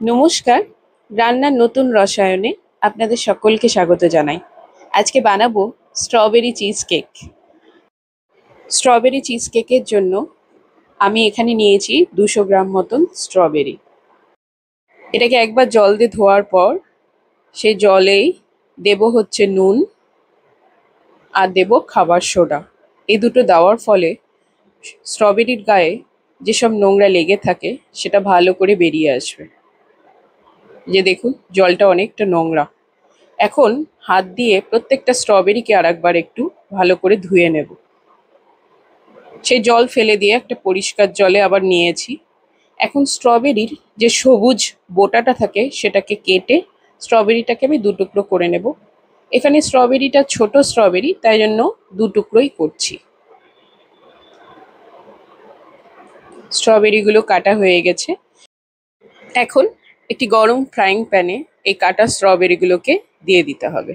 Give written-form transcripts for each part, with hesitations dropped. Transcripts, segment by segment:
নমস্কার। রান্নার নতুন রসায়নে আপনাদের সকলকে স্বাগত জানাই। আজকে বানাবো strawberry cheese cake. Strawberry cheese কেকের জন্য আমি এখানে নিয়েছি 200 গ্রাম মতন স্ট্রবেরি। এটাকে একবার জল দিয়ে ধোয়ার পর সেই জলেই দেব হচ্ছে নুন আর দেব খাবার সোডা। এই দুটো দেওয়ার ফলে স্ট্রবেরির গায়ে যেসব নোংরা লেগে থাকে সেটা ভালো করে বেরিয়ে আসবে। যে দেখুন জলটা অনেকটা নোংরা। এখন হাত দিয়ে প্রত্যেকটা স্ট্রবেরিকে আরেকবার একটু ভালো করে ধুয়ে নেব। সেই জল ফেলে দিয়ে একটা পরিষ্কার জলে আবার নিয়েছি। এখন স্ট্রবেরির যে সবুজ বোটাটা থাকে সেটাকে কেটে স্ট্রবেরিটাকে আমি 2 টুকরো করে নেব। এখানে স্ট্রবেরিটা ছোট স্ট্রবেরি, তাই জন্য 2 টুকরোই করছি। স্ট্রবেরিগুলো কাটা হয়ে গেছে। এখন একটি গরম ফ্রাইং প্যানে এই কাটা স্ট্রবেরিগুলোকে দিয়ে দিতে হবে।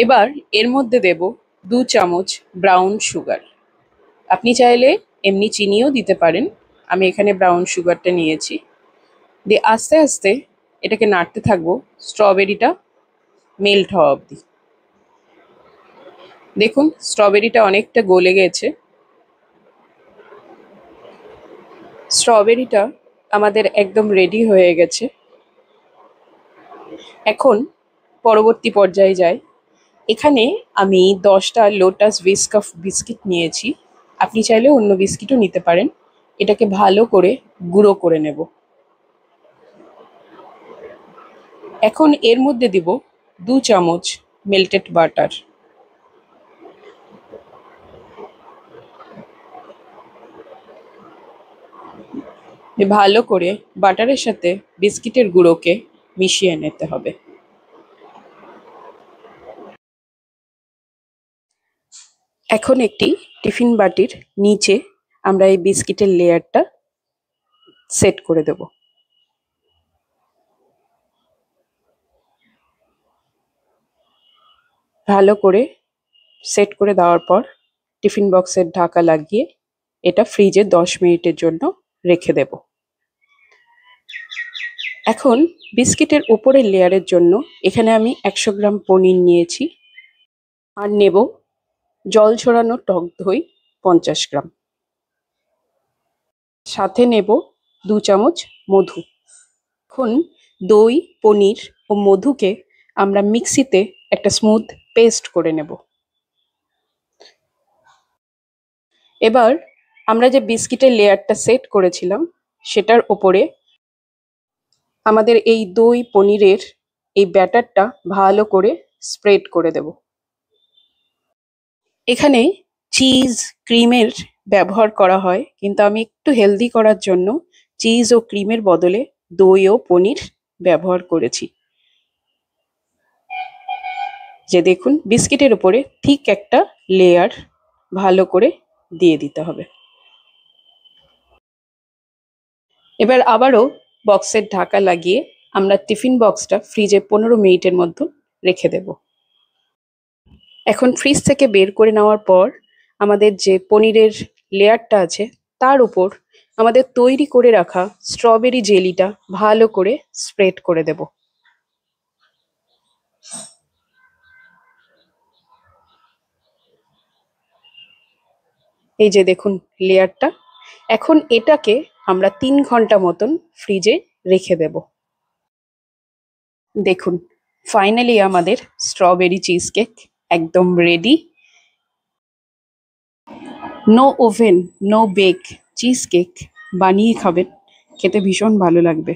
এবার এর মধ্যে দেব 2 চামচ ব্রাউন সুগার। আপনি চাইলে এমনি চিনিও দিতে পারেন। আমি এখানে ব্রাউন সুগারটা নিয়েছি। দিয়ে আস্তে আস্তে এটাকে নাড়তে থাকবো স্ট্রবেরিটা মেল্ট হওয়া অবধি। দেখুন স্ট্রবেরিটা অনেকটা গলে গেছে। স্ট্রবেরিটা আমাদের একদম রেডি হয়ে গেছে। এখন পরবর্তী পর্যায়ে যাই। এখানে আমি 10টা লোটাস বিস্কাফ বিস্কিট নিয়েছি। আপনি চাইলে অন্য বিস্কিটও নিতে পারেন। এটাকে ভালো করে গুঁড়ো করে নেব। এখন এর মধ্যে দিব 2 চামচ মেল্টেড বাটার। ভালো করে বাটারের সাথে বিস্কিটের গুঁড়োকে মিশিয়ে নিতে হবে। এখন একটি টিফিন বাটির নিচে আমরা এই বিস্কিটের লেয়ারটা সেট করে দেব। ভালো করে সেট করে দেওয়ার পর টিফিন বক্সের ঢাকা লাগিয়ে এটা ফ্রিজে 10 মিনিটের জন্য রেখে দেব। এখন বিস্কিটের উপরের লেয়ারের জন্য এখানে আমি 100 গ্রাম পনির নিয়েছি আর নেব জল ঝরানো টক দই 50 গ্রাম। সাথে নেব 2 চামচ মধু। এখন দই, পনির ও মধুকে আমরা মিক্সিতে একটা স্মুথ পেস্ট করে নেব। এবার আমরা যে বিস্কিটের লেয়ারটা সেট করেছিলাম সেটার ওপরে আমাদের এই দই পনিরের এই ব্যাটারটা ভালো করে স্প্রেড করে দেব। এখানে চিজ, ক্রিমের ব্যবহার করা হয়, কিন্তু আমি একটু হেলদি করার জন্য চিজ ও ক্রিমের বদলে দই ও পনির ব্যবহার করেছি। যে দেখুন বিস্কিটের উপরে ঠিক একটা লেয়ার ভালো করে দিয়ে দিতে হবে। এবার আবারও বক্সের ঢাকা লাগিয়ে আমরা টিফিন বক্সটা ফ্রিজে 15 মিনিটের মধ্যে রেখে দেব। এখন ফ্রিজ থেকে বের করে নেওয়ার পর আমাদের যে পনিরের লেয়ারটা আছে তার উপর আমাদের তৈরি করে রাখা স্ট্রবেরি জেলিটা ভালো করে স্প্রেড করে দেব। এই যে দেখুন লেয়ারটা। এখন এটাকে আমরা 3 ঘন্টা মতন ফ্রিজে রেখে দেব। দেখুন ফাইনালি আমাদের স্ট্রবেরি চিজ কেক একদম ready. No oven, no bake cheese cake বানিয়ে খাবেন, খেতে ভীষণ ভালো লাগবে।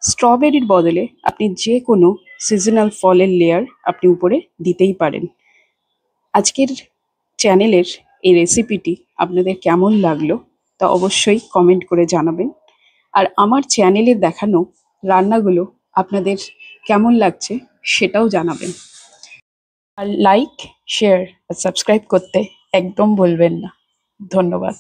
স্ট্রবেরির বদলে আপনি যে কোনো সিজনাল ফলের লেয়ার আপনি উপরে দিতেই পারেন। আজকের চ্যানেলের এই রেসিপিটি আপনাদের কেমন লাগলো তা অবশ্যই কমেন্ট করে জানাবেন। আর আমার চ্যানেলে দেখানো রান্নাগুলো আপনাদের কেমন লাগছে সেটাও জানাবেন। আর লাইক, শেয়ার আর সাবস্ক্রাইব করতে একদম ভুলবেন না। ধন্যবাদ।